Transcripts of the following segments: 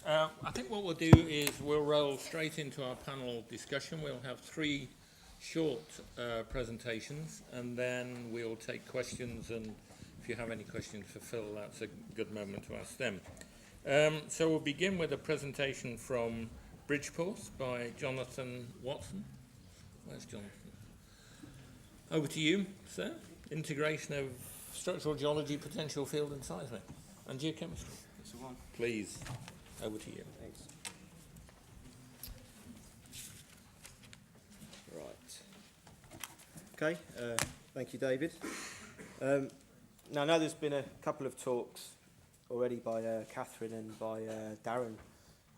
I think what we'll do is we'll roll straight into our panel discussion. We'll have three short presentations, and then we'll take questions, and if you have any questions for Phil, that's a good moment to ask them. So we'll begin with a presentation from Bridgeport by Jonathan Watson. Where's Jonathan? Over to you, sir. Integration of structural geology, potential field and seismic, and geochemistry. That's the one. Please, over to you. Thanks. Right. Okay, thank you, David. Now, I know there's been a couple of talks already by Catherine and by Darren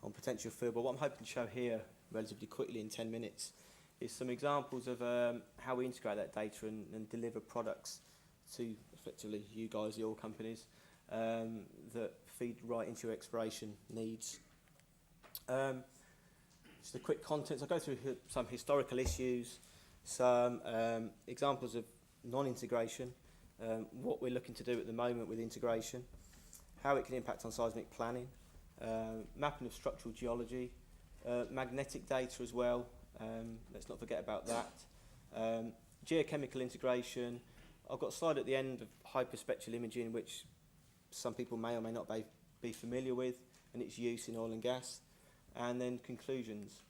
on potential field, but what I'm hoping to show here relatively quickly in 10 minutes is some examples of how we integrate that data and deliver products to effectively you guys, the oil companies, that feed right into your exploration needs. Just a quick contents. I'll go through some historical issues, some examples of non-integration, what we're looking to do at the moment with integration, how it can impact on seismic planning, mapping of structural geology, magnetic data as well, let's not forget about that, geochemical integration. I've got a slide at the end of hyperspectral imaging, which some people may or may not be familiar with, and its use in oil and gas, and then conclusions.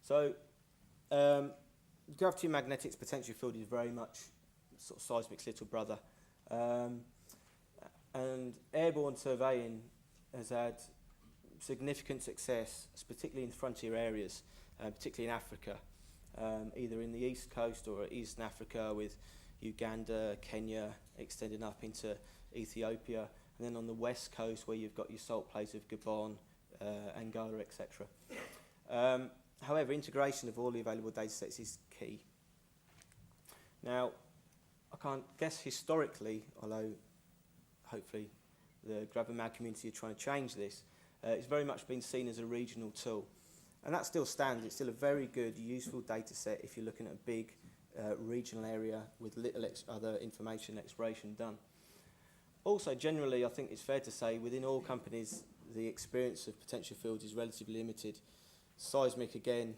So, gravity magnetics potential field is very much sort of seismic's little brother, and airborne surveying has had significant success, particularly in frontier areas, particularly in Africa, either in the east coast or eastern Africa with Uganda, Kenya, extending up into Ethiopia, and then on the west coast where you've got your salt plains of Gabon, Angola, etc. However, integration of all the available data sets is key. Now, I can't guess historically, although hopefully the GravMag community are trying to change this, it's very much been seen as a regional tool. And that still stands. It's still a very good, useful data set if you're looking at a big regional area with little other information exploration done. Also, generally, I think it's fair to say within all companies, the experience of potential fields is relatively limited. Seismic, again,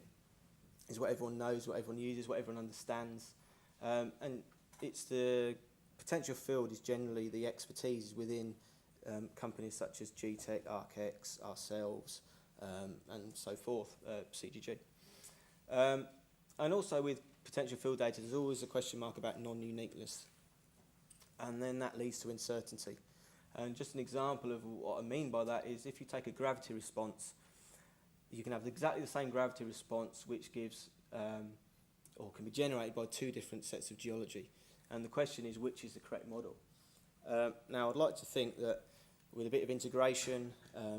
is what everyone knows, what everyone uses, what everyone understands. And it's the potential field is generally the expertise within companies such as GTEC, ArcX, ourselves, and so forth, CGG. And also with potential field data, there's always a question mark about non-uniqueness. And then that leads to uncertainty. And just an example of what I mean by that is if you take a gravity response, you can have exactly the same gravity response which gives, or can be generated by two different sets of geology. And the question is, which is the correct model? Now, I'd like to think that with a bit of integration,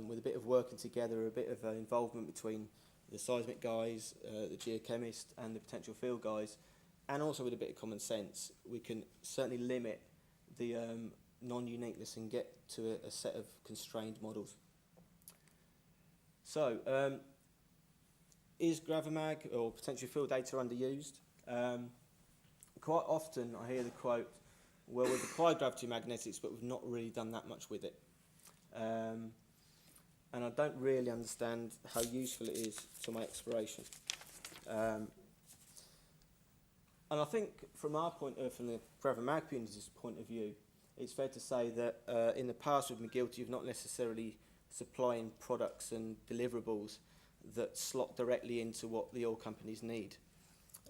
with a bit of working together, a bit of involvement between the seismic guys, the geochemist, and the potential field guys, and also with a bit of common sense, we can certainly limit the non-uniqueness and get to a set of constrained models. So, is GravMag or potential field data underused? Quite often I hear the quote, well, we've applied gravity magnetics, but we've not really done that much with it. And I don't really understand how useful it is to my exploration. And I think from our point of, from the GravMag community's point of view, it's fair to say that in the past we've been guilty of not necessarily supplying products and deliverables that slot directly into what the oil companies need.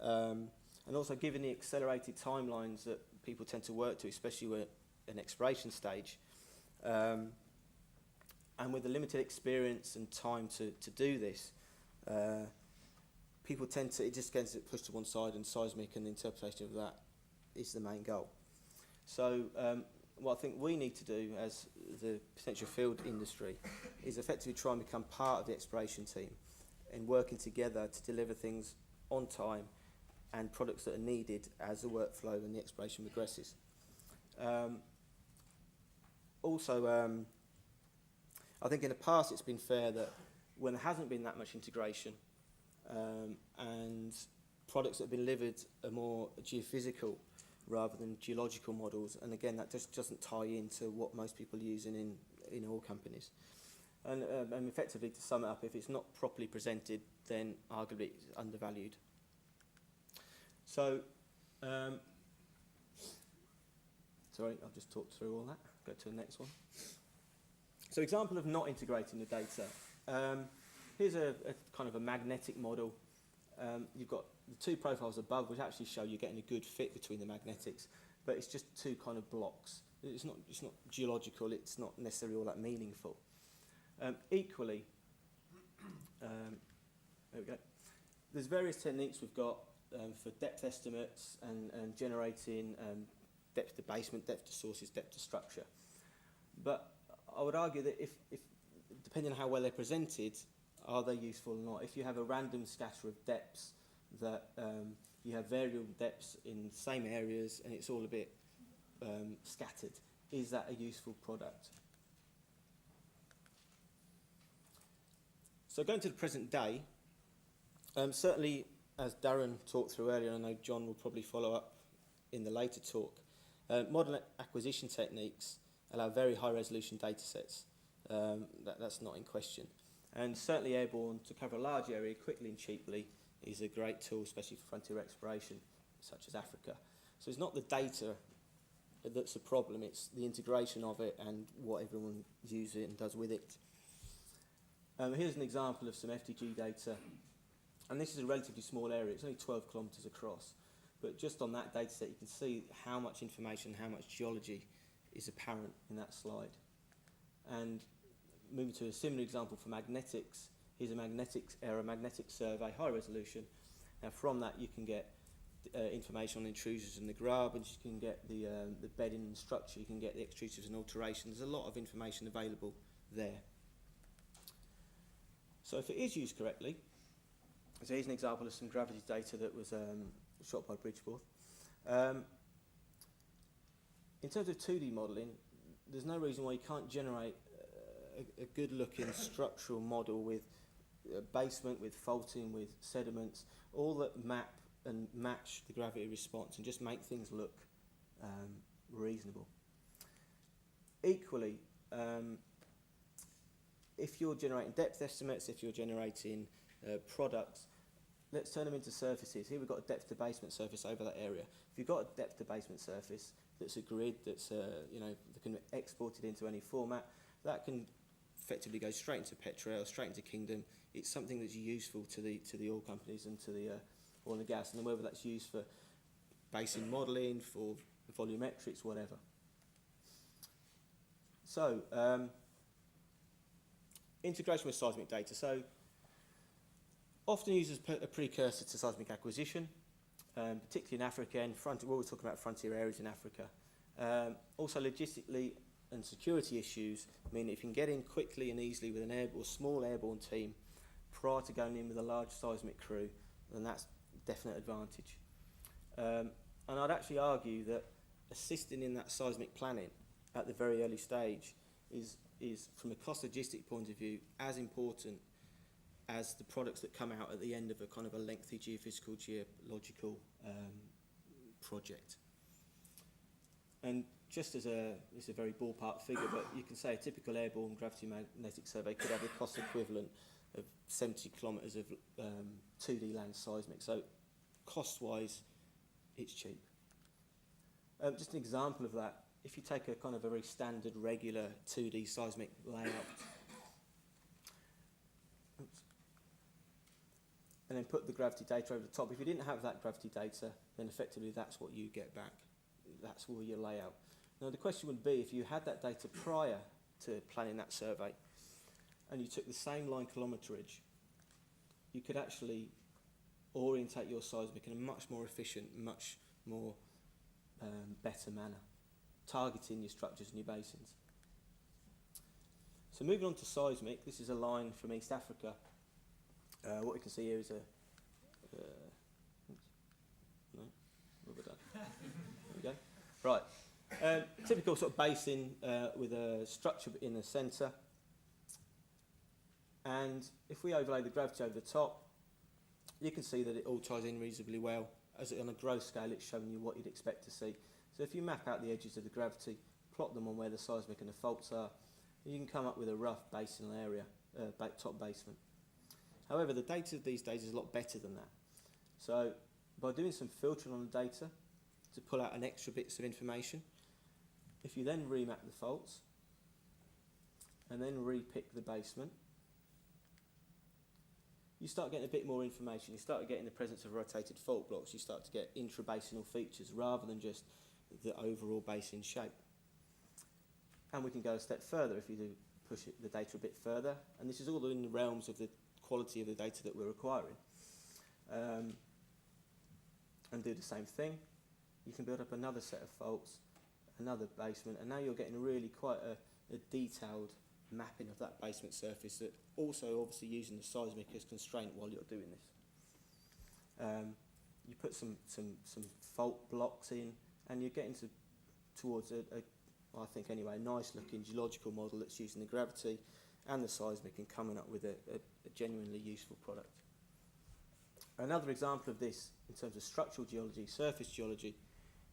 And also given the accelerated timelines that people tend to work to, especially with an exploration stage, and with the limited experience and time to do this, people tend to, it just gets pushed to one side, and seismic and the interpretation of that is the main goal. So what I think we need to do as the potential field industry is effectively try and become part of the exploration team and working together to deliver things on time and products that are needed as the workflow and the exploration progresses. Also, I think in the past it's been fair that when there hasn't been that much integration and products that have been delivered are more geophysical rather than geological models, and again that just doesn't tie into what most people use in oil companies. And effectively, to sum it up, if it's not properly presented, then arguably it's undervalued. So, sorry, I've just talked through all that. Go to the next one. So, example of not integrating the data. Here's a kind of a magnetic model. You've got the two profiles above, which actually show you're getting a good fit between the magnetics, but it's just two kind of blocks. It's not geological. It's not necessarily all that meaningful. Equally, there we go. There's various techniques we've got for depth estimates and generating depth to basement, depth to sources, depth to structure. But I would argue that if depending on how well they're presented, are they useful or not? If you have a random scatter of depths that you have variable depths in the same areas and it's all a bit scattered, is that a useful product? So going to the present day, certainly as Darren talked through earlier, I know John will probably follow up in the later talk, modern acquisition techniques allow very high resolution data sets. That's not in question. And certainly airborne to cover a large area quickly and cheaply is a great tool, especially for frontier exploration, such as Africa. So it's not the data that's a problem, it's the integration of it and what everyone uses it and does with it. Here's an example of some FDG data, and this is a relatively small area, it's only 12 kilometres across, but just on that data set you can see how much information, how much geology is apparent in that slide. And moving to a similar example for magnetics, here's a magnetic survey, high resolution. Now from that you can get information on intrusions in the grub, and you can get the bedding and structure, you can get the extrusives and alterations. There's a lot of information available there. So if it is used correctly, so here's an example of some gravity data that was shot by Bridgeforth. In terms of 2D modelling, there's no reason why you can't generate a good-looking structural model with basement, with faulting, with sediments, all that map and match the gravity response and just make things look reasonable. Equally, if you're generating depth estimates, if you're generating products, let's turn them into surfaces. Here we've got a depth to basement surface over that area. If you've got a depth to basement surface that's a grid, that's that can be exported into any format, that can effectively go straight into Petrel, straight into Kingdom. It's something that's useful to the oil companies and to the oil and gas, and whether that's used for basin modelling, for volumetrics, whatever. So, integration with seismic data. So, often used as a precursor to seismic acquisition, particularly in Africa, and we're always talking about frontier areas in Africa. Also, logistically and security issues mean that if you can get in quickly and easily with a small airborne team prior to going in with a large seismic crew, then that's a definite advantage. And I'd actually argue that assisting in that seismic planning at the very early stage is from a cost logistic point of view as important as the products that come out at the end of a kind of a lengthy geophysical, geological project. And just as it's a very ballpark figure, but you can say a typical airborne gravity magnetic survey could have the cost equivalent of 70 kilometres of 2D land seismic. So cost-wise, it's cheap. Just an example of that, if you take a kind of a very standard, regular 2D seismic layout, and then put the gravity data over the top. If you didn't have that gravity data, then effectively that's what you get back. That's all your layout. Now the question would be, if you had that data prior to planning that survey, and you took the same line kilometrage, you could actually orientate your seismic in a much more efficient, much more better manner, targeting your structures and your basins. So moving on to seismic, this is a line from East Africa. What you can see here is no, what have I done? There we go. Right, typical sort of basin with a structure in the centre. And if we overlay the gravity over the top, you can see that it all ties in reasonably well. As on a growth scale, it's showing you what you'd expect to see. So if you map out the edges of the gravity, plot them on where the seismic and the faults are, you can come up with a rough basinal area, top basement. However, the data these days is a lot better than that. So by doing some filtering on the data to pull out an extra bits of information, if you then remap the faults and then repick the basement, you start getting a bit more information. You start getting the presence of rotated fault blocks. You start to get intrabasinal features rather than just the overall basin shape. And we can go a step further if you do push the data a bit further. And this is all in the realms of the quality of the data that we're acquiring. And do the same thing. You can build up another set of faults, another basement, and now you're getting really quite a detailed mapping of that basement surface, that also obviously using the seismic as constraint while you're doing this. You put some fault blocks in, and you're getting towards I think anyway, a nice looking geological model that's using the gravity and the seismic and coming up with a genuinely useful product. Another example of this in terms of structural geology, surface geology,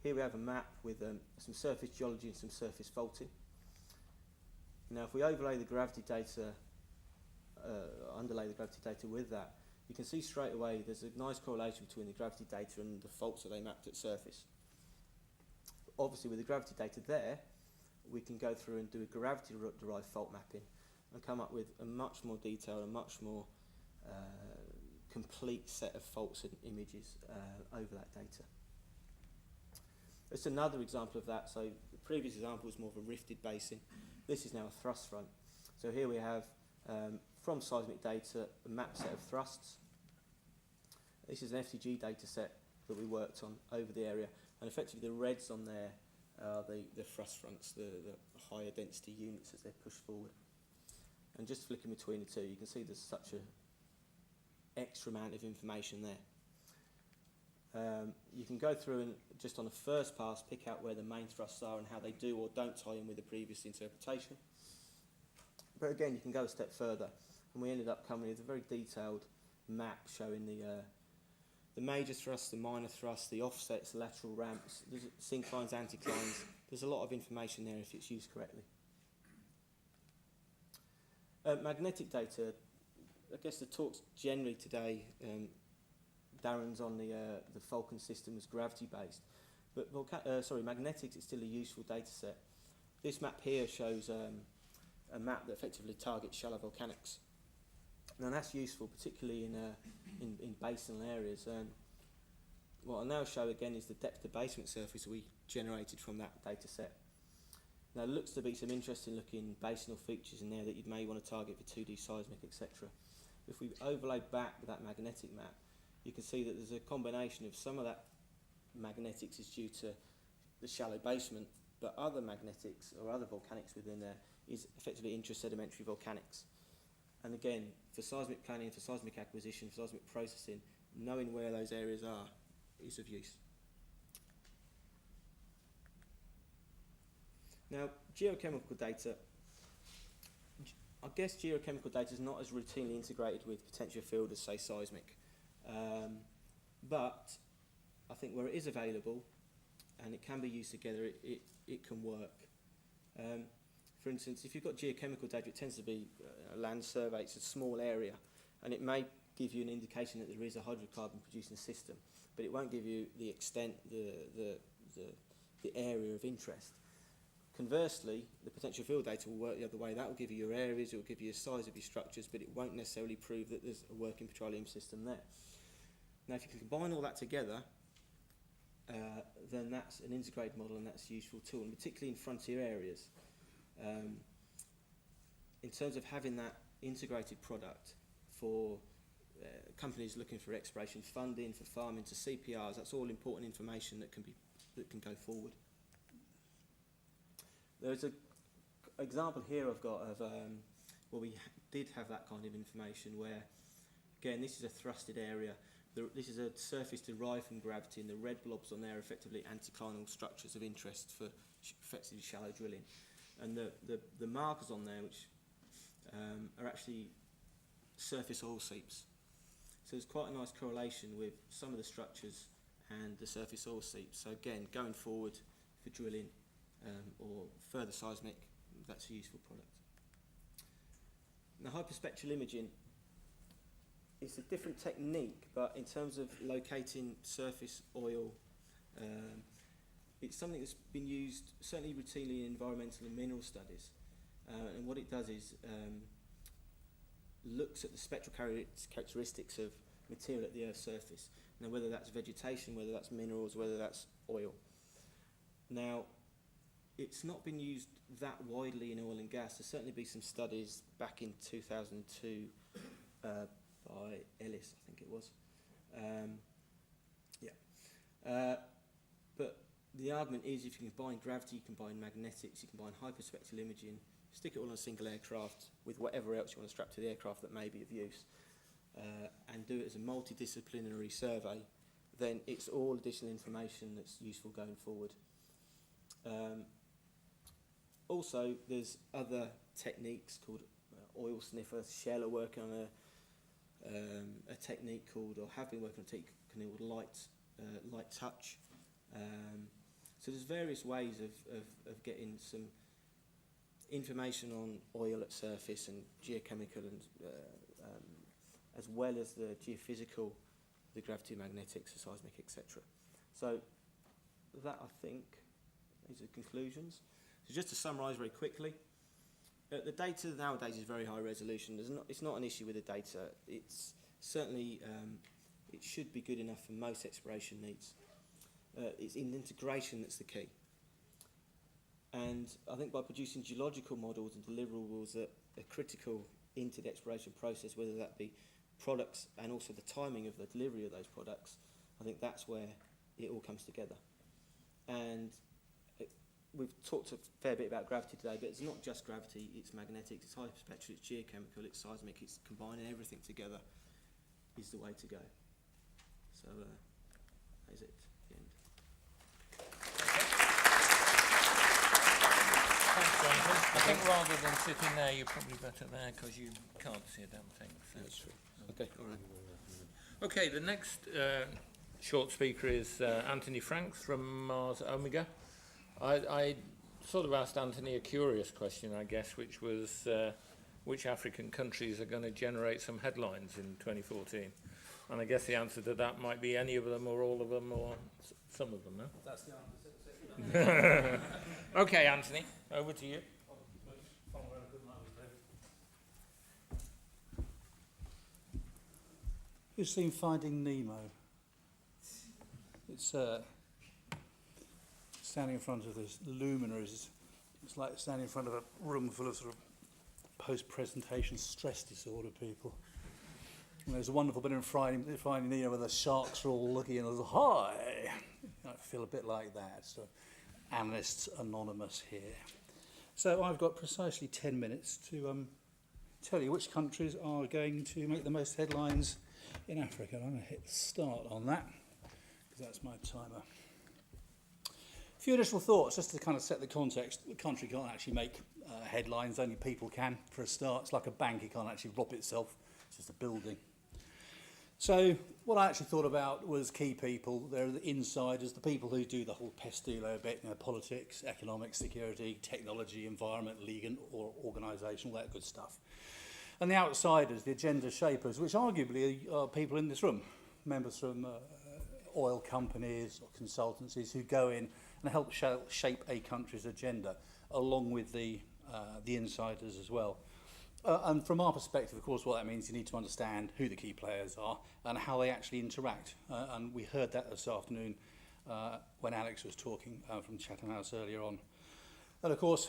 here we have a map with some surface geology and some surface faulting. Now if we overlay the gravity data, underlay the gravity data with that, you can see straight away there's a nice correlation between the gravity data and the faults that they mapped at surface. Obviously with the gravity data there, we can go through and do a gravity-derived fault mapping and come up with a much more detailed and much more complete set of faults and images over that data. It's another example of that. So the previous example was more of a rifted basin. This is now a thrust front. So here we have, from seismic data, a map set of thrusts. This is an FTG data set that we worked on over the area, and effectively the reds on there are the thrust fronts, the higher density units as they're pushed forward. And just flicking between the two, you can see there's such a extra amount of information there. You can go through and just on a first pass pick out where the main thrusts are and how they do or don't tie in with the previous interpretation. But again, you can go a step further, and we ended up coming with a very detailed map showing the major thrusts, the minor thrusts, the offsets, the lateral ramps, there's synclines, anticlines. There's a lot of information there if it's used correctly. Magnetic data, I guess the talks generally today, Darren's on the Falcon system as gravity-based, but magnetics is still a useful data set. This map here shows a map that effectively targets shallow volcanics. Now that's useful, particularly in basinal areas. What I'll now show again is the depth of basement surface we generated from that data set. Now there looks to be some interesting looking basinal features in there that you may want to target for 2D seismic, etc. If we overlay back that magnetic map, you can see that there's a combination of some of that magnetics is due to the shallow basement, but other magnetics or other volcanics within there is effectively intrasedimentary volcanics. And again, for seismic planning, for seismic acquisition, for seismic processing, knowing where those areas are is of use. Now, geochemical data, I guess geochemical data is not as routinely integrated with potential field as, say, seismic. But I think where it is available and it can be used together, it can work. For instance, if you've got geochemical data, it tends to be a land survey, it's a small area, and it may give you an indication that there is a hydrocarbon producing system, but it won't give you the extent, the area of interest. Conversely, the potential field data will work the other way. That will give you your areas, it will give you the size of your structures, but it won't necessarily prove that there's a working petroleum system there. Now, if you can combine all that together, then that's an integrated model, and that's a useful tool, and particularly in frontier areas. In terms of having that integrated product for companies looking for exploration funding, for farming, to CPRs, that's all important information that can go forward. There's an example here I've got of where we did have that kind of information where, again, this is a thrusted area. This is a surface derived from gravity, and the red blobs on there are effectively anticlinal structures of interest for effectively shallow drilling. And the markers on there, which are actually surface oil seeps. So there's quite a nice correlation with some of the structures and the surface oil seeps. So again, going forward for drilling or further seismic, that's a useful product. Now, hyperspectral imaging is a different technique, but in terms of locating surface oil, it's something that's been used certainly routinely in environmental and mineral studies. And what it does is looks at the spectral characteristics of material at the Earth's surface. Now, whether that's vegetation, whether that's minerals, whether that's oil. Now, it's not been used that widely in oil and gas. There's certainly been some studies back in 2002 by Ellis, I think it was. But the argument is if you combine gravity, you combine magnetics, you combine hyperspectral imaging, stick it all on a single aircraft with whatever else you want to strap to the aircraft that may be of use, and do it as a multidisciplinary survey, then it's all additional information that's useful going forward. Also, there's other techniques called oil sniffers. Shell are working on a technique called, or have been working on a technique called light touch. So there's various ways of getting some information on oil at surface and geochemical and as well as the geophysical, the gravity, magnetics, the seismic, etc. So that, I think, is the conclusions. So just to summarise very quickly, the data nowadays is very high resolution. It's not an issue with the data. It's certainly, it should be good enough for most exploration needs. It's in integration that's the key. And I think by producing geological models and deliverables that are critical into the exploration process, whether that be products and also the timing of the delivery of those products, I think that's where it all comes together. And we've talked a fair bit about gravity today, but it's not just gravity, it's magnetics, it's hyperspectral, it's geochemical, it's seismic, it's combining everything together is the way to go. So that is it, the end. Thanks, Jonathan. I think rather than sitting there, you're probably better there because you can't see a damn thing. So. That's true. Okay. All right. Okay, the next short speaker is Anthony Franks from Mars Omega. I sort of asked Anthony a curious question, I guess, which was which African countries are going to generate some headlines in 2014? And I guess the answer to that might be any of them or all of them or some of them, no? That's the answer. Okay, Anthony, over to you. You've seen Finding Nemo. It's standing in front of this luminaries. It's like standing in front of a room full of sort of post-presentation stress disorder people. And there's a wonderful bit in Finding Nemo where the sharks are all looking and there's hi. I feel a bit like that. So, Analysts Anonymous here. So I've got precisely 10 minutes to tell you which countries are going to make the most headlines in Africa. I'm going to hit start on that because that's my timer. A few initial thoughts just to kind of set the context. The country can't actually make headlines, only people can for a start. It's like a bank, it can't actually rob itself, it's just a building. So what I actually thought about was key people. There are the insiders, the people who do the whole pesto bit, politics, economics, security, technology, environment, legal or organisation, all that good stuff. And the outsiders, the agenda shapers, which arguably are people in this room, members from oil companies or consultancies who go in and help shape a country's agenda, along with the insiders as well. And from our perspective, of course, what that means, you need to understand who the key players are and how they actually interact. And we heard that this afternoon when Alex was talking from Chatham House earlier on. And of course,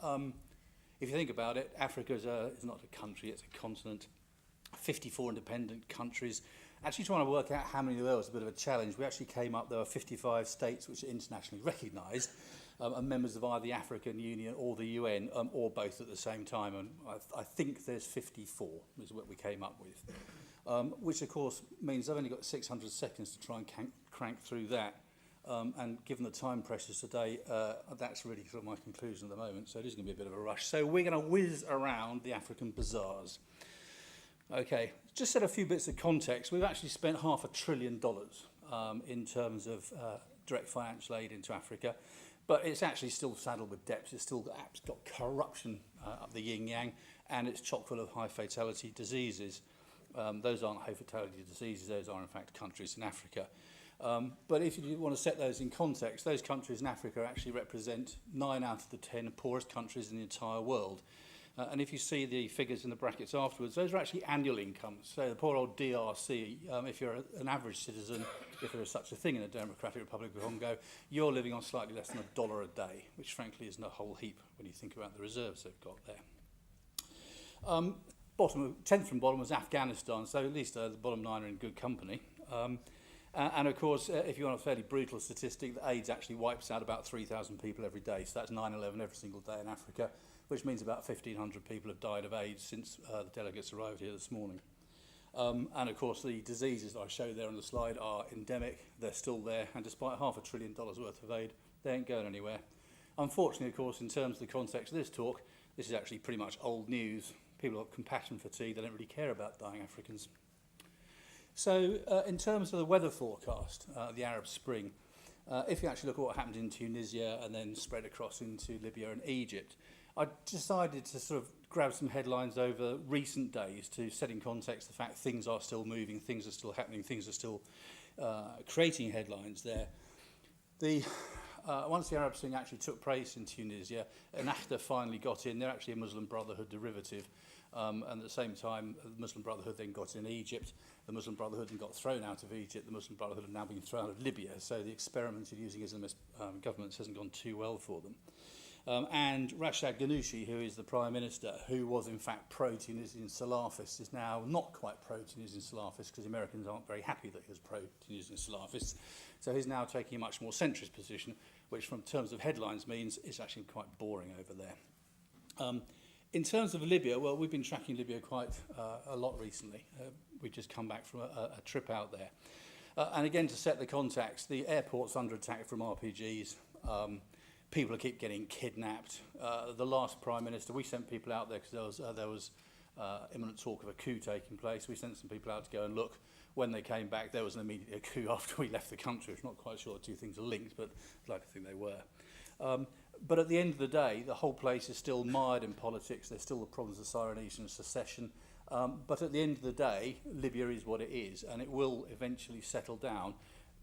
if you think about it, Africa is not a country, it's a continent. 54 independent countries. Actually trying to work out how many there were was a bit of a challenge. We actually came up, there were 55 states which are internationally recognised and members of either the African Union or the UN, or both at the same time. And I think there's 54 is what we came up with, which of course means I've only got 600 seconds to try and crank through that. And given the time pressures today, that's really sort of my conclusion at the moment. So it is going to be a bit of a rush. So we're going to whiz around the African bazaars. Okay, just set a few bits of context. We've actually spent $500 billion in terms of direct financial aid into Africa, but it's actually still saddled with debts. It's still got corruption up the yin-yang, and it's chock full of high fatality diseases. Those aren't high fatality diseases, those are in fact countries in Africa. But if you want to set those in context, those countries in Africa actually represent 9 out of the 10 poorest countries in the entire world. And if you see the figures in the brackets afterwards, those are actually annual incomes. So the poor old DRC, if you're an average citizen, if there is such a thing in the Democratic Republic of Congo, you're living on slightly less than $1 a day, which frankly isn't a whole heap when you think about the reserves they've got there. 10th from bottom was Afghanistan, so at least the bottom 9 are in good company. And of course, if you want a fairly brutal statistic, the AIDS actually wipes out about 3,000 people every day. So that's 9/11 every single day in Africa, which means about 1,500 people have died of AIDS since the delegates arrived here this morning. And of course, the diseases that I showed there on the slide are endemic. They're still there. And despite $500 billion worth of aid, they ain't going anywhere. Unfortunately, of course, in terms of the context of this talk, this is actually pretty much old news. People have compassion fatigue. They don't really care about dying Africans. So in terms of the weather forecast, the Arab Spring, if you actually look at what happened in Tunisia and then spread across into Libya and Egypt, I decided to sort of grab some headlines over recent days to set in context the fact things are still moving, things are still happening, things are still creating headlines there. Once the Arab Spring actually took place in Tunisia, Ennahda finally got in. They're actually a Muslim Brotherhood derivative. And at the same time, the Muslim Brotherhood then got in Egypt. The Muslim Brotherhood then got thrown out of Egypt. The Muslim Brotherhood have now been thrown out of Libya. So the experiment of using Islamist governments hasn't gone too well for them. And Rashad Ghannouchi, who is the Prime Minister, who was in fact pro-Tunisian Salafist, is now not quite pro-Tunisian Salafist because the Americans aren't very happy that he was pro-Tunisian Salafist. So he's now taking a much more centrist position, which from terms of headlines means it's actually quite boring over there. In terms of Libya, well, we've been tracking Libya quite a lot recently. We've just come back from a trip out there. And again, to set the context, the airport's under attack from RPGs. People keep getting kidnapped. The last Prime Minister, we sent people out there because there was imminent talk of a coup taking place. We sent some people out to go and look. When they came back, there was an immediate coup after we left the country. I'm not quite sure the two things are linked, but I'd like to think they were. But at the end of the day, the whole place is still mired in politics. There's still the problems of Syronesian secession. But at the end of the day, Libya is what it is, and it will eventually settle down.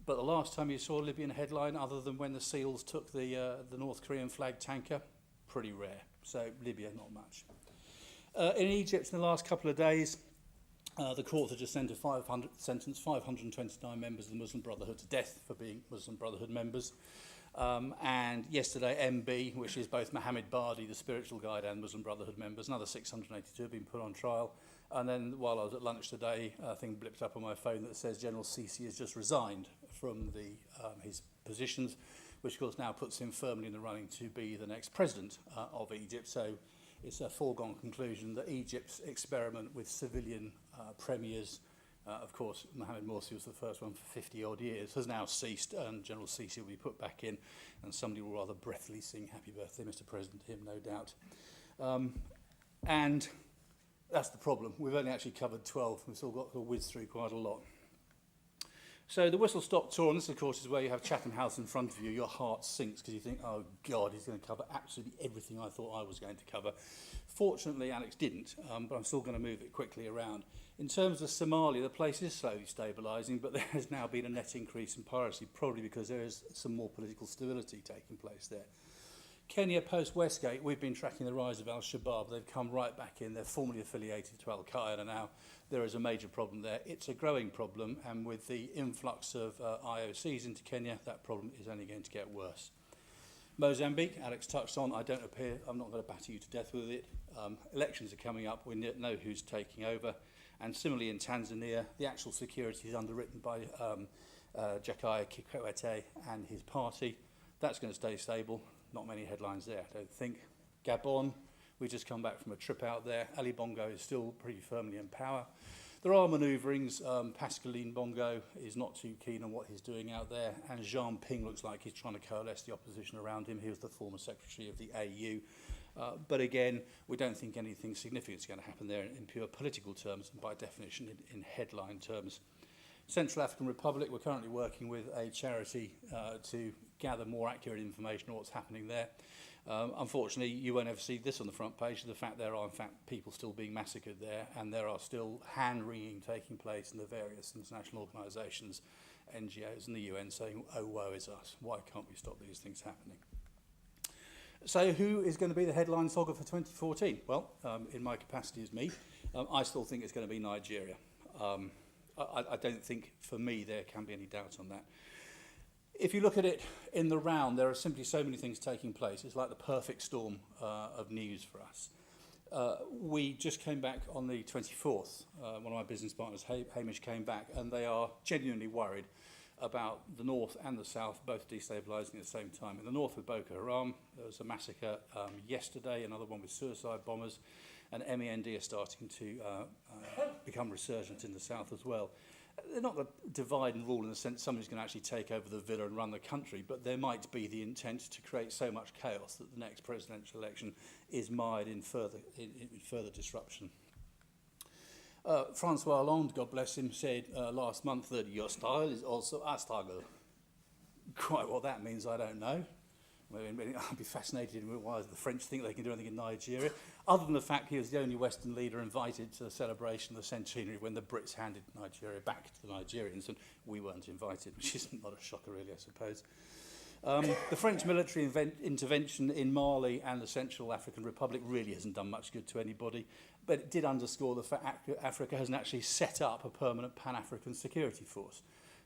But the last time you saw a Libyan headline, other than when the SEALs took the North Korean flag tanker, pretty rare. So Libya, not much. In Egypt, in the last couple of days, the court had just sentenced 529 members of the Muslim Brotherhood to death for being Muslim Brotherhood members. And yesterday, MB, which is both Mohammed Bardi, the spiritual guide, and Muslim Brotherhood members, another 682 have been put on trial. And then while I was at lunch today, a thing blipped up on my phone that says General Sisi has just resigned from his positions, which of course now puts him firmly in the running to be the next president of Egypt. So it's a foregone conclusion that Egypt's experiment with civilian premiers, of course, Mohamed Morsi was the first one for 50 odd years, has now ceased, and General Sisi will be put back in, and somebody will rather breathily sing Happy Birthday, Mr. President, to him, no doubt. And that's the problem. We've only actually covered 12. We've still got to whiz through quite a lot. So the whistle-stop tour, and this, of course, is where you have Chatham House in front of you. Your heart sinks because you think, oh, God, he's going to cover absolutely everything I thought I was going to cover. Fortunately, Alex didn't, but I'm still going to move it quickly around. In terms of Somalia, the place is slowly stabilising, but there has now been a net increase in piracy, probably because there is some more political stability taking place there. Kenya, post-Westgate, we've been tracking the rise of Al-Shabaab. They've come right back in. They're formerly affiliated to Al-Qaeda now. There is a major problem there. It's a growing problem, and with the influx of IOCs into Kenya, that problem is only going to get worse. Mozambique, Alex touched on. I'm not going to batter you to death with it. Elections are coming up. We know who's taking over. And similarly in Tanzania, the actual security is underwritten by Jakaya Kikwete and his party. That's going to stay stable. Not many headlines there, I don't think. Gabon, we just come back from a trip out there. Ali Bongo is still pretty firmly in power. There are manoeuvrings. Pascaline Bongo is not too keen on what he's doing out there. And Jean Ping looks like he's trying to coalesce the opposition around him. He was the former secretary of the AU. But again, we don't think anything significant is going to happen there in pure political terms, and by definition in headline terms. Central African Republic, we're currently working with a charity to gather more accurate information on what's happening there. Unfortunately, you won't ever see this on the front page, the fact there are, in fact, people still being massacred there, and there are still hand-wringing taking place in the various international organisations, NGOs and the UN saying, oh, woe is us, why can't we stop these things happening? So who is going to be the headline saga for 2014? Well, in my capacity as me, I still think it's going to be Nigeria. I don't think, for me, there can be any doubt on that. If you look at it in the round, there are simply so many things taking place. It's like the perfect storm of news for us. We just came back on the 24th. One of my business partners, Hamish, came back, and they are genuinely worried about the north and the south both destabilising at the same time. In the north with Boko Haram, there was a massacre yesterday, another one with suicide bombers, and MEND are starting to become resurgent in the south as well. They're not the divide and rule in the sense somebody's going to actually take over the villa and run the country, but there might be the intent to create so much chaos that the next presidential election is mired in further disruption. Francois Hollande, God bless him, said last month that your style is also our struggle. Quite what that means, I don't know. I'll be fascinated with why the French think they can do anything in Nigeria, other than the fact he was the only Western leader invited to the celebration of the centenary when the Brits handed Nigeria back to the Nigerians, and we weren't invited, which is not a shocker really, I suppose. The French military intervention in Mali and the Central African Republic really hasn't done much good to anybody, but it did underscore the fact Africa hasn't actually set up a permanent Pan-African security force.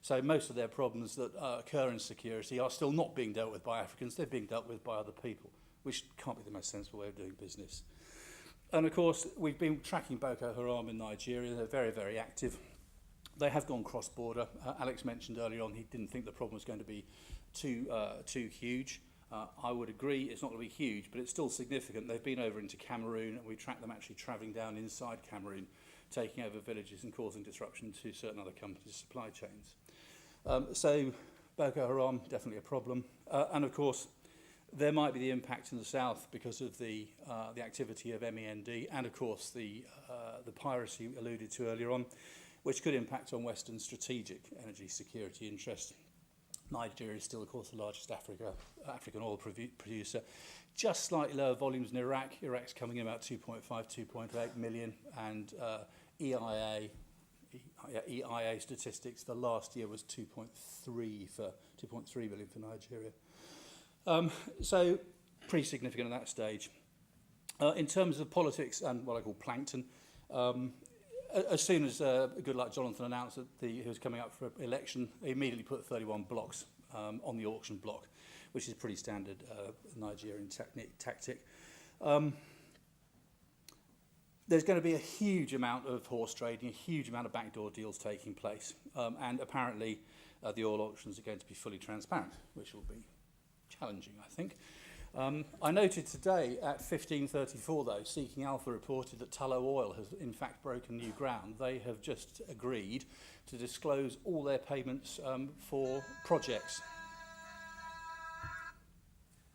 So most of their problems that occur in security are still not being dealt with by Africans, they're being dealt with by other people, which can't be the most sensible way of doing business. And of course, we've been tracking Boko Haram in Nigeria, they're very, very active. They have gone cross-border. Alex mentioned earlier on he didn't think the problem was going to be too huge. I would agree, it's not going to be huge, but it's still significant. They've been over into Cameroon, and we track them actually travelling down inside Cameroon, taking over villages and causing disruption to certain other companies' supply chains. So Boko Haram, definitely a problem. And of course, there might be the impact in the south because of the activity of MEND and of course the piracy alluded to earlier on, which could impact on Western strategic energy security interests. Nigeria is still, of course, the largest African oil producer. Just slightly lower volumes in Iraq. Iraq's coming in about 2.5, 2.8 million, and EIA statistics for last year was 2.3 million for Nigeria. So pretty significant at that stage. In terms of politics and what I call plankton, as soon as good luck Jonathan announced that he was coming up for election, he immediately put 31 blocks on the auction block, which is a pretty standard Nigerian tactic. There's going to be a huge amount of horse trading, a huge amount of backdoor deals taking place, and apparently the oil auctions are going to be fully transparent, which will be challenging, I think. I noted today at 15:34, though, Seeking Alpha reported that Tullow Oil has in fact broken new ground. They have just agreed to disclose all their payments for projects.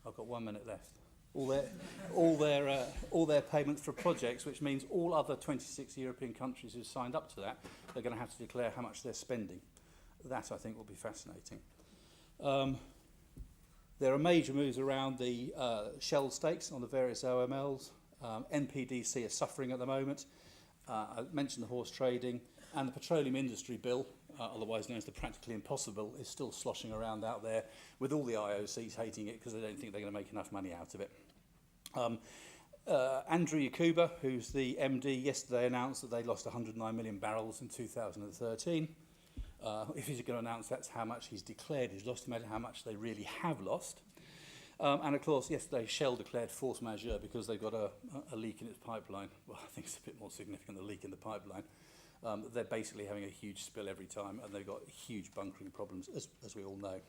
I've got 1 minute left. All their payments for projects, which means all other 26 European countries who've signed up to that, they're going to have to declare how much they're spending. That, I think, will be fascinating. There are major moves around the Shell stakes on the various OMLs. NPDC are suffering at the moment. I mentioned the horse trading, and the petroleum industry bill, otherwise known as the practically impossible, is still sloshing around out there with all the IOCs hating it because they don't think they're going to make enough money out of it. Andrew Yakuba, who's the MD, yesterday announced that they lost 109 million barrels in 2013. If he's going to announce that's how much he's declared he's lost, imagine how much they really have lost. And of course, yesterday Shell declared force majeure because they've got a leak in its pipeline. Well, I think it's a bit more significant, the leak in the pipeline. They're basically having a huge spill every time, and they've got huge bunkering problems, as we all know.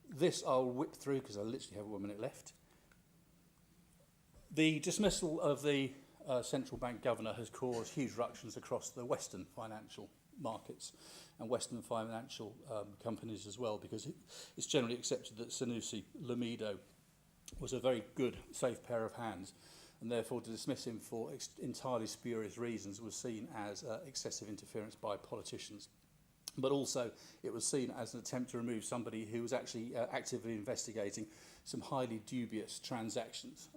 This I'll whip through because I literally have 1 minute left. The dismissal of the central bank governor has caused huge ructions across the Western financial markets and Western financial companies as well, because it's generally accepted that Sanusi Lamido was a very good, safe pair of hands, and therefore to dismiss him for entirely spurious reasons was seen as excessive interference by politicians. but also it was seen as an attempt to remove somebody who was actually actively investigating some highly dubious transactions,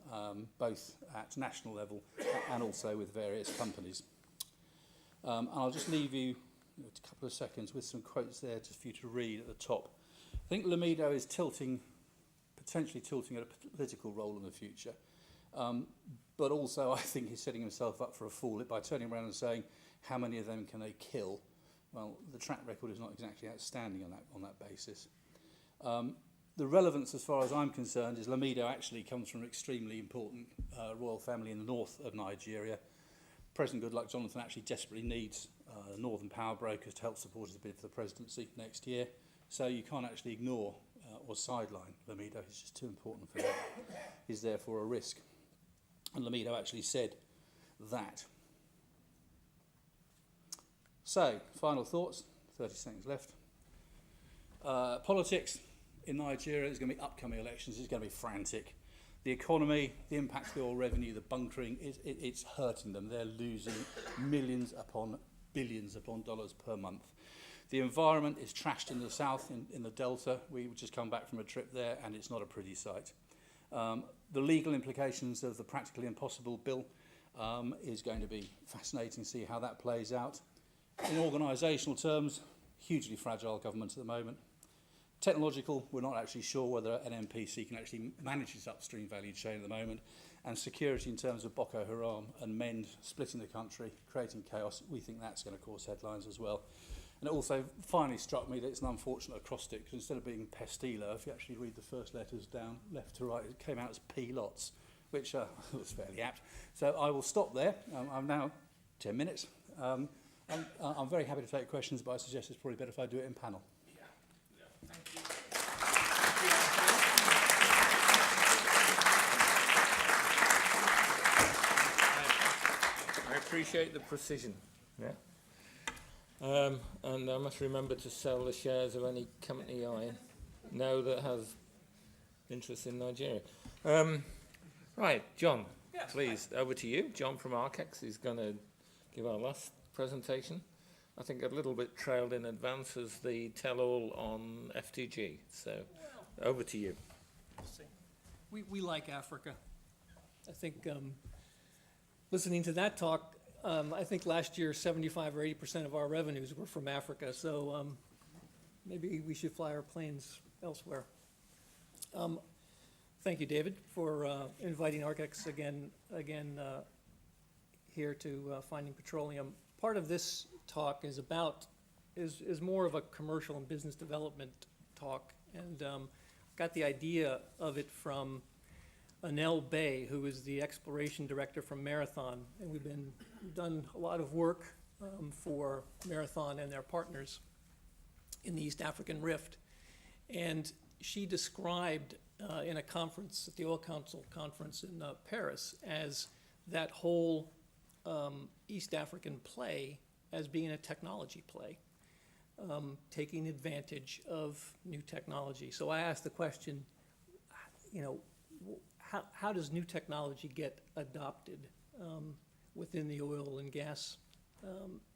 both at national level and also with various companies. And I'll just leave you a couple of seconds with some quotes there just for you to read at the top. I think Lamido is potentially tilting at a political role in the future, but also I think he's setting himself up for a fall by turning around and saying, how many of them can they kill? Well, the track record is not exactly outstanding on that basis. The relevance, as far as I'm concerned, is Lamido actually comes from an extremely important royal family in the north of Nigeria. President Goodluck Jonathan actually desperately needs northern power brokers to help support his bid for the presidency next year. So you can't actually ignore or sideline Lamido. He's just too important for that. He's therefore a risk. And Lamido actually said that. So, final thoughts, 30 seconds left. Politics in Nigeria, there's going to be upcoming elections, it's going to be frantic. The economy, the impact of the oil revenue, the bunkering, it's hurting them. They're losing millions upon billions upon dollars per month. The environment is trashed in the south, in the Delta. We've just come back from a trip there, and it's not a pretty sight. The legal implications of the Practically Impossible bill is going to be fascinating to see how that plays out. In organisational terms, hugely fragile government at the moment. Technological, we're not actually sure whether an NPC can actually manage its upstream value chain at the moment. And security in terms of Boko Haram and MEND splitting the country, creating chaos, we think that's going to cause headlines as well. And it also finally struck me that it's an unfortunate acrostic, because instead of being Pestilo, if you actually read the first letters down left to right, it came out as P-lots, which was fairly apt. So I will stop there. I'm now 10 minutes. I'm very happy to take questions, but I suggest it's probably better if I do it in panel. Thank you. I appreciate the precision. Yeah. And I must remember to sell the shares of any company I know that has interest in Nigeria. Right, John, yes, please, over to you. John from Archex is going to give our last presentation. I think a little bit trailed in advance as the tell-all on FTG. So, over to you. We like Africa. I think listening to that talk, I think last year 75 or 80% of our revenues were from Africa. So maybe we should fly our planes elsewhere. Thank you, David, for inviting Archex again here to Finding Petroleum. Part of this talk is more of a commercial and business development talk, and got the idea of it from Anel Bay, who is the exploration director from Marathon, and we've done a lot of work for Marathon and their partners in the East African Rift, and she described in a conference at the Oil Council conference in Paris as that whole East African play as being a technology play, taking advantage of new technology. So I asked the question, how does new technology get adopted within the oil and gas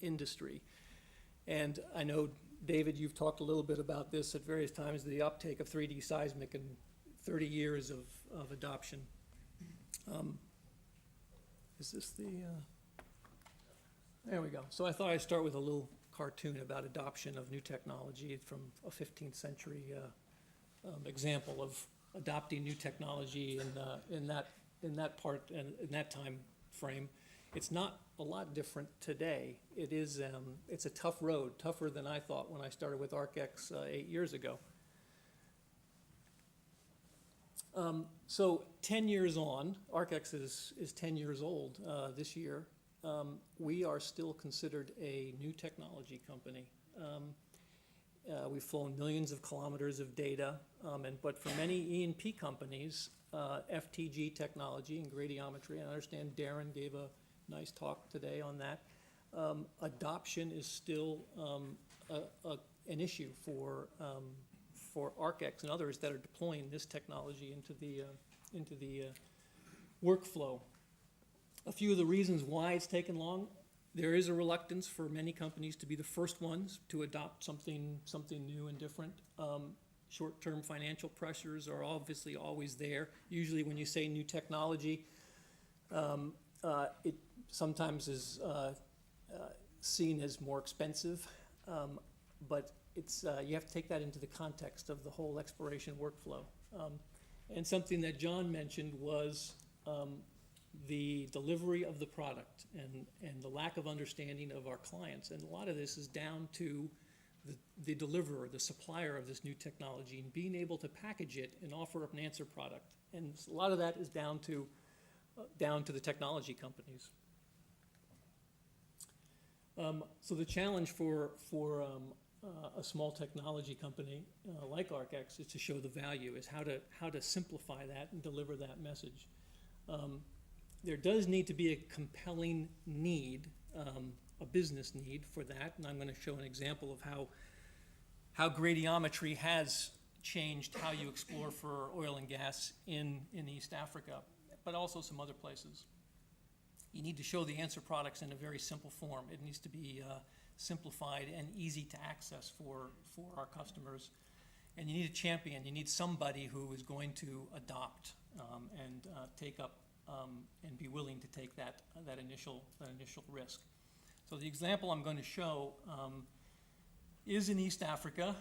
industry? And I know, David, you've talked a little bit about this at various times, the uptake of 3D seismic and 30 years of adoption. Is this the... There we go. So I thought I'd start with a little cartoon about adoption of new technology from a 15th century example of adopting new technology in that time frame. It's not a lot different today. It's a tough road, tougher than I thought when I started with Archex 8 years ago. So 10 years on, Archex is 10 years old this year. We are still considered a new technology company. We've flown millions of kilometers of data, but for many E&P companies, FTG technology and gradiometry, and I understand Darren gave a nice talk today on that, adoption is still an issue for Archex and others that are deploying this technology into the workflow. A few of the reasons why it's taken long, There is a reluctance for many companies to be the first ones to adopt something new and different. Short-term financial pressures are obviously always there. Usually when you say new technology, it sometimes is seen as more expensive, but it's, you have to take that into the context of the whole exploration workflow. And something that John mentioned was the delivery of the product and the lack of understanding of our clients. And a lot of this is down to the deliverer, the supplier of this new technology, and being able to package it and offer up an answer product. And a lot of that is down to the technology companies. So the challenge for a small technology company like ArcX is to show the value, is how to simplify that and deliver that message. There does need to be a compelling need, a business need for that, and I'm going to show an example of how gradiometry has changed how you explore for oil and gas in East Africa, but also some other places. You need to show the answer products in a very simple form. It needs to be simplified and easy to access for our customers. And you need a champion. You need somebody who is going to adopt and take up and be willing to take that initial risk. So the example I'm going to show is in East Africa.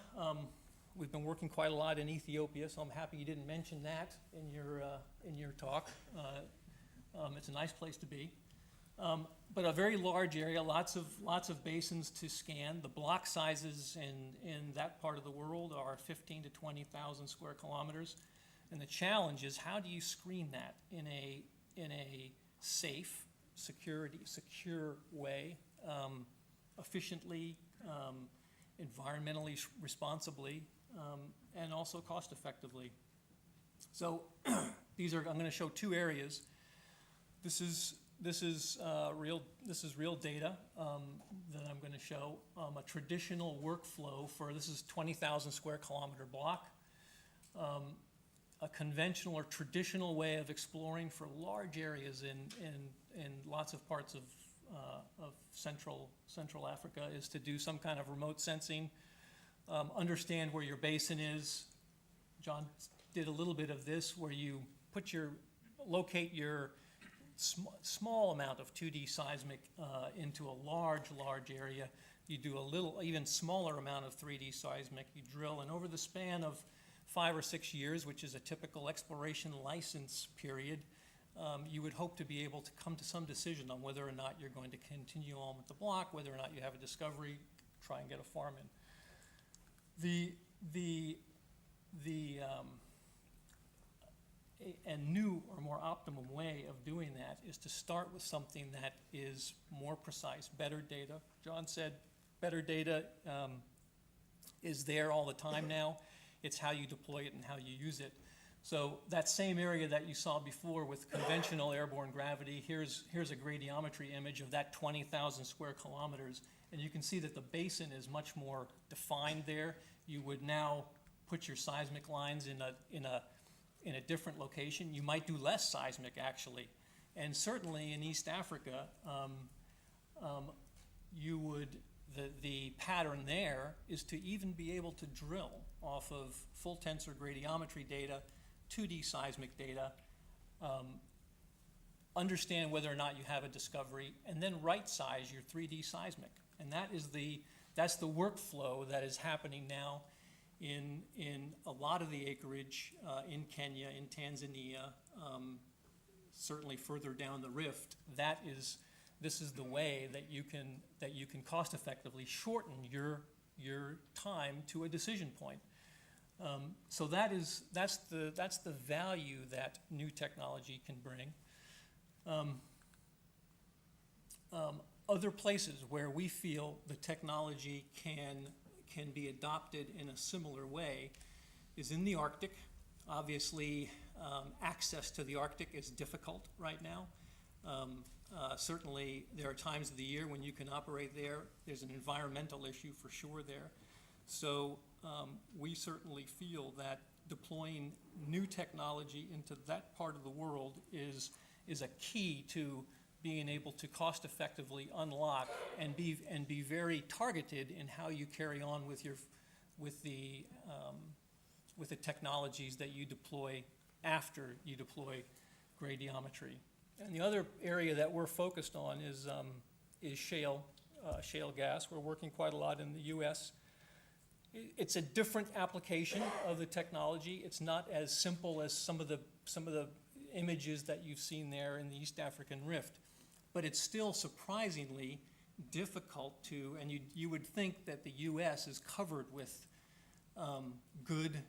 We've been working quite a lot in Ethiopia, so I'm happy you didn't mention that in your talk. It's a nice place to be. But a very large area, lots of basins to scan. The block sizes in that part of the world are 15 to 20,000 square kilometers. And the challenge is, how do you screen that in a safe, secure way, efficiently, environmentally responsibly, and also cost effectively. So I'm going to show two areas. This is real data that I'm going to show. A traditional workflow for, this is 20,000 square kilometer block. A conventional or traditional way of exploring for large areas in lots of parts of Central Africa is to do some kind of remote sensing, understand where your basin is. John did a little bit of this, where you locate your small amount of 2D seismic into a large area. You do a little, even smaller amount of 3D seismic. You drill, and over the span of 5 or 6 years, which is a typical exploration license period, you would hope to be able to come to some decision on whether or not you're going to continue on with the block, whether or not you have a discovery, try and get a farm in. A new or more optimum way of doing that is to start with something that is more precise, better data. John said better data is there all the time now. It's how you deploy it and how you use it. So that same area that you saw before with conventional airborne gravity, here's a gradiometry image of that 20,000 square kilometers, and you can see that the basin is much more defined there. You would now put your seismic lines in a different location. You might do less seismic, actually. And certainly in East Africa, the pattern there is to even be able to drill off of full tensor gradiometry data, 2D seismic data, understand whether or not you have a discovery, and then right size your 3D seismic. And that's the workflow that is happening now in a lot of the acreage in Kenya, in Tanzania, certainly further down the rift. This is the way that you can cost effectively shorten your time to a decision point. So that's the value that new technology can bring. Other places where we feel the technology can be adopted in a similar way is in the Arctic. Obviously, access to the Arctic is difficult right now. Certainly, there are times of the year when you can operate there. There's an environmental issue for sure there. So we certainly feel that deploying new technology into that part of the world is a key to being able to cost effectively unlock and be very targeted in how you carry on with the technologies that you deploy after you deploy gradiometry. And the other area that we're focused on is shale gas. We're working quite a lot in the U.S. It's a different application of the technology. It's not as simple as some of the images that you've seen there in the East African Rift, but it's still surprisingly difficult to, and you would think that the U.S. is covered with good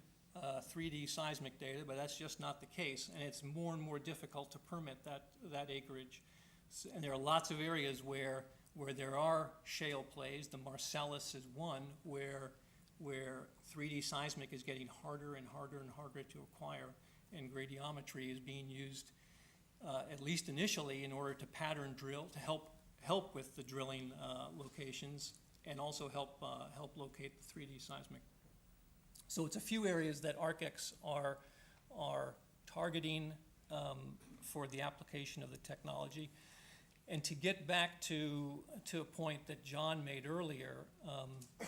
3D seismic data, but that's just not the case, and it's more and more difficult to permit that acreage. And there are lots of areas where there are shale plays. The Marcellus is one where 3D seismic is getting harder and harder and harder to acquire, and gradiometry is being used, at least initially, in order to pattern drill, to help with the drilling locations, and also help locate the 3D seismic. So it's a few areas that ArcX are targeting for the application of the technology. And to get back to a point that John made earlier,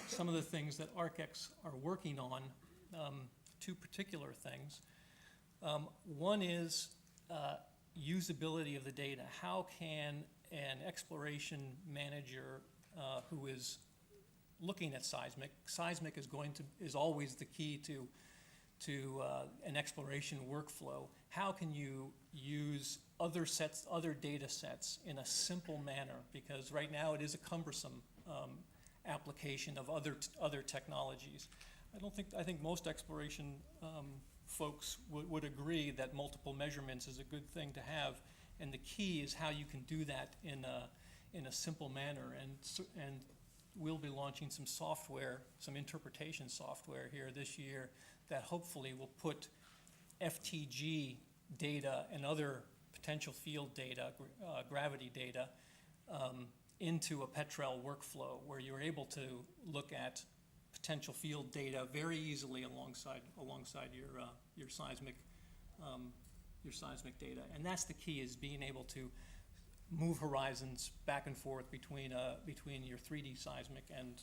some of the things that ArcX are working on, two particular things. One is usability of the data. How can an exploration manager who is looking at seismic is always the key to an exploration workflow. How can you use other data sets in a simple manner? Because right now it is a cumbersome application of other technologies. I think most exploration folks would agree that multiple measurements is a good thing to have, and the key is how you can do that in a simple manner. And we'll be launching some software, some interpretation software here this year that hopefully will put FTG data and other potential field data, gravity data, into a Petrel workflow where you're able to look at potential field data very easily alongside your seismic data. And that's the key, is being able to move horizons back and forth between your 3D seismic and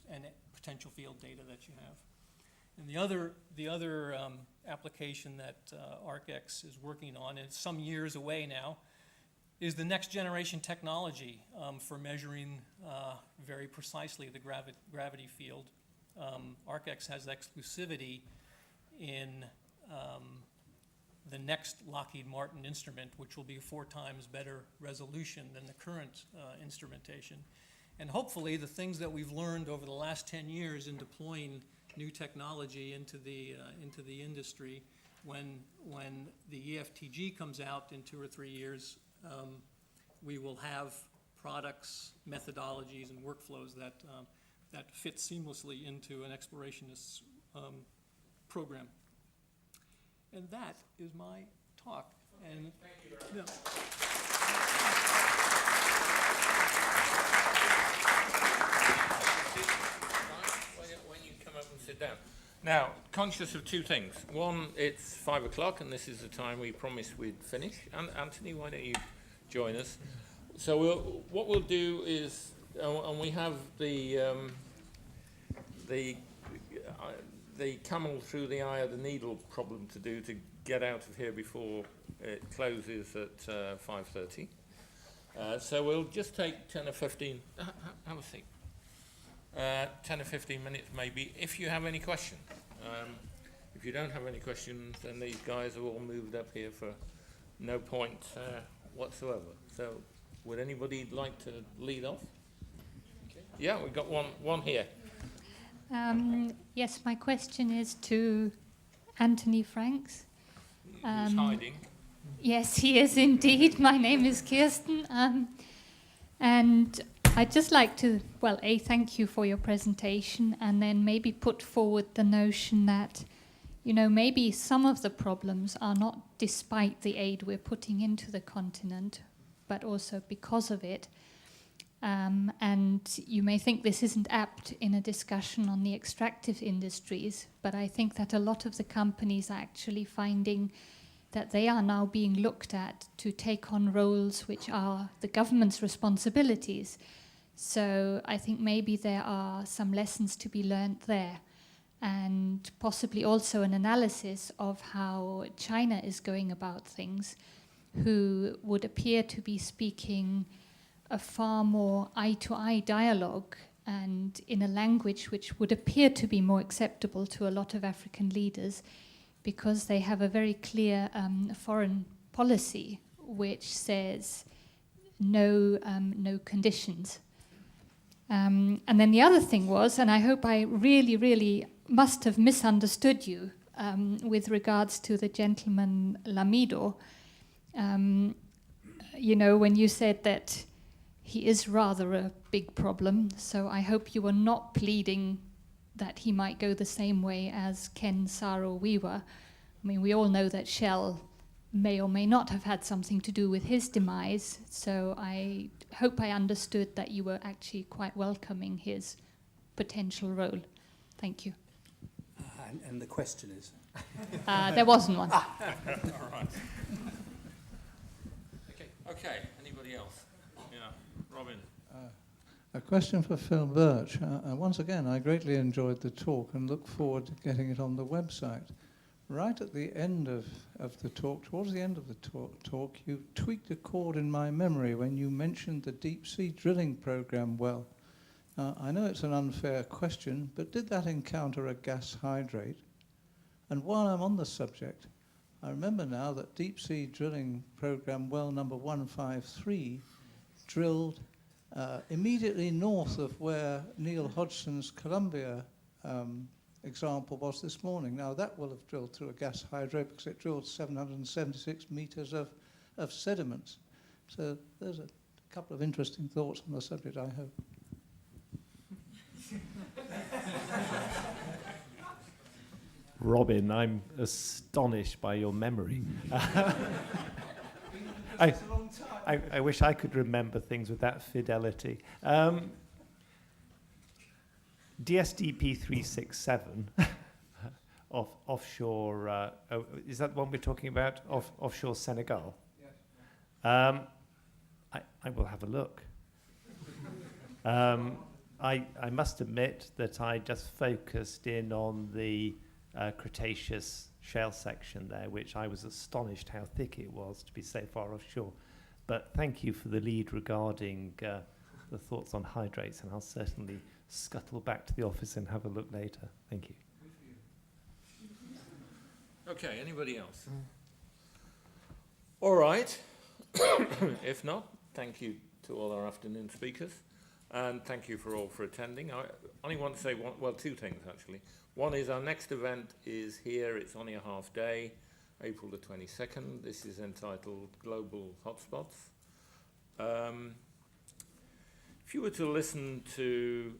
potential field data that you have. And the other application that ArcX is working on, and it's some years away now, is the next generation technology for measuring very precisely the gravity field. ArcX has exclusivity in the next Lockheed Martin instrument, which will be 4 times better resolution than the current instrumentation. And hopefully the things that we've learned over the last 10 years in deploying new technology into the industry, when the EFTG comes out in 2 or 3 years, we will have products, methodologies, and workflows that fit seamlessly into an explorationist's program. And that is my talk. And thank you very much. When you come up and sit down. Now, conscious of 2 things. One, it's 5 o'clock, and this is the time we promised we'd finish. And Anthony, why don't you join us? So what we'll do is, and we have the camel through the eye of the needle problem to do to get out of here before it closes at 5:30. So we'll just take 10 or 15, have a seat. 10 or 15 minutes maybe, if you have any questions. If you don't have any questions, then these guys are all moved up here for no point whatsoever. So would anybody like to lead off? Okay. Yeah, we've got one here. Yes, my question is to Anthony Franks. Who's hiding? Yes, he is indeed. My name is Kirsten. And I'd just like to, thank you for your presentation, and then maybe put forward the notion that, maybe some of the problems are not despite the aid we're putting into the continent, but also because of it. And you may think this isn't apt in a discussion on the extractive industries, but I think that a lot of the companies are actually finding that they are now being looked at to take on roles which are the government's responsibilities. So I think maybe there are some lessons to be learned there, and possibly also an analysis of how China is going about things, who would appear to be speaking a far more eye-to-eye dialogue and in a language which would appear to be more acceptable to a lot of African leaders, because they have a very clear foreign policy which says no conditions. And then the other thing was, and I hope I really must have misunderstood you with regards to the gentleman Lamido, you know, when you said that he is rather a big problem, so I hope you were not pleading that he might go the same way as Ken Saro-Wiwa. I mean, we all know that Shell may or may not have had something to do with his demise, so I hope I understood that you were actually quite welcoming his potential role. Thank you. And the question is? There wasn't one. All right. Okay, anybody else? Yeah, Robin. A question for Phil Birch. Once again, I greatly enjoyed the talk and look forward to getting it on the website. Right at the end of the talk, towards the end of the talk, you tweaked a chord in my memory when you mentioned the deep sea drilling program well. I know it's an unfair question, but did that encounter a gas hydrate? And while I'm on the subject, I remember now that deep sea drilling program well number 153 drilled immediately north of where Neil Hodgson's Columbia example was this morning. Now that will have drilled through a gas hydrate because it drilled 776 meters of sediments. So there's a couple of interesting thoughts on the subject, I hope. Robin, I'm astonished by your memory. I wish I could remember things with that fidelity. DSDP 367, offshore, is that the one we're talking about? Offshore Senegal? Yes. I will have a look. I must admit that I just focused in on the Cretaceous shale section there, which I was astonished how thick it was to be so far offshore. But thank you for the lead regarding the thoughts on hydrates, and I'll certainly scuttle back to the office and have a look later. Thank you. Okay, anybody else? All right. If not, thank you to all our afternoon speakers, and thank you for attending. I only want to say two things actually. One is our next event is here. It's only a half day, April the 22nd. This is entitled Global Hotspots. If you were to listen to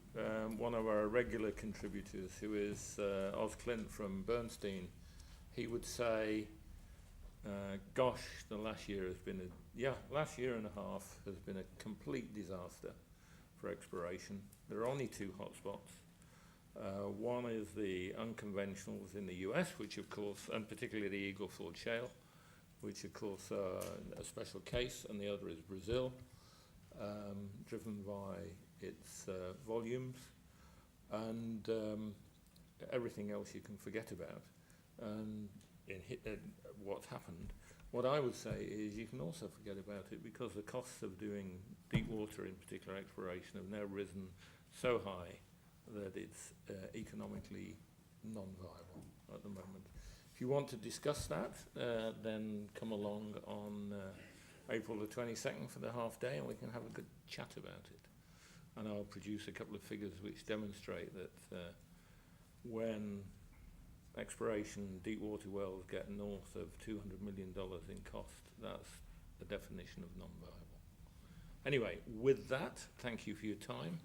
one of our regular contributors, who is Oz Clint from Bernstein, he would say, gosh, the last year and a half has been a complete disaster for exploration. There are only two hotspots. One is the unconventionals in the US, which of course, and particularly the Eagle Ford Shale, which of course are a special case, and the other is Brazil, driven by its volumes and everything else you can forget about. And what's happened, what I would say is you can also forget about it because the costs of doing deep water, in particular exploration, have now risen so high that it's economically non-viable at the moment. If you want to discuss that, then come along on April the 22nd for the half day, and we can have a good chat about it. And I'll produce a couple of figures which demonstrate that when exploration deep water wells get north of $200 million in cost, that's the definition of non-viable. Anyway, with that, thank you for your time.